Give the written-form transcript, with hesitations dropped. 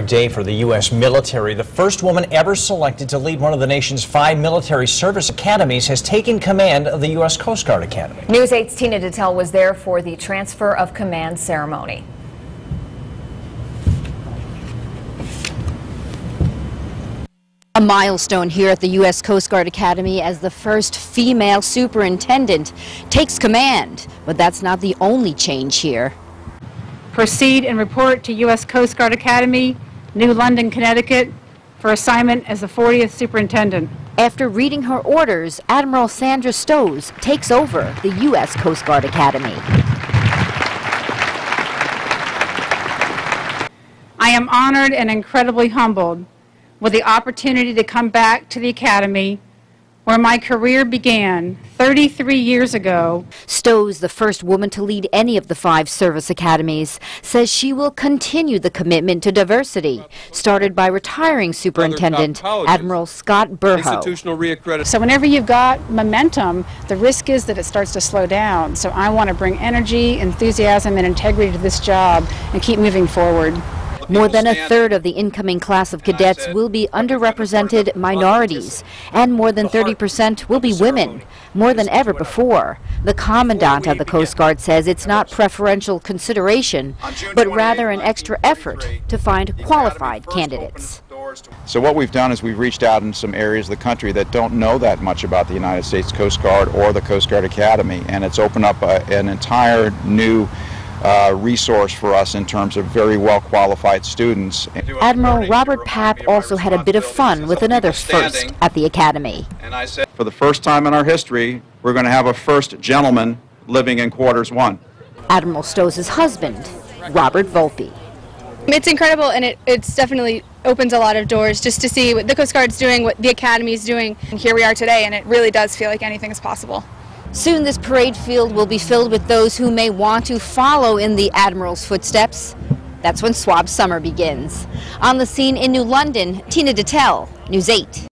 Day for the U.S. military. The first woman ever selected to lead one of the nation's 5 military service academies has taken command of the U.S. Coast Guard Academy. News 8's Tina Detel was there for the transfer of command ceremony. A milestone here at the U.S. Coast Guard Academy as the first female superintendent takes command. But that's not the only change here. Proceed and report to U.S. Coast Guard Academy, New London, Connecticut, for assignment as the 40th Superintendent. After reading her orders, Admiral Sandra Stows takes over the U.S. Coast Guard Academy. I am honored and incredibly humbled with the opportunity to come back to the Academy where my career began 33 years ago. Stows, the first woman to lead any of the 5 service academies, says she will continue the commitment to diversity, started by retiring Superintendent Admiral Scott Burho. So whenever you've got momentum, the risk is that it starts to slow down. So I want to bring energy, enthusiasm, and integrity to this job and keep moving forward. More than a third of the incoming class of cadets will be underrepresented minorities, and more than 30% will be women, more than ever before. The Commandant of the Coast Guard says it's not preferential consideration, but rather an extra effort to find qualified candidates. So what we've done is we've reached out in some areas of the country that don't know that much about the United States Coast Guard or the Coast Guard Academy, and it's opened up an entire new resource for us in terms of very well qualified students. Admiral Robert Papp also had a bit of fun with another first at the Academy. And I said, for the first time in our history, we're going to have a first gentleman living in quarters 1. Admiral Stows' husband, Robert Volpe. It's incredible, and it's definitely opens a lot of doors just to see what the Coast Guard's doing, what the Academy is doing. And here we are today, and it really does feel like anything is possible. Soon this parade field will be filled with those who may want to follow in the Admiral's footsteps. That's when Swab Summer begins. On the scene in New London, Tina Detel, News 8.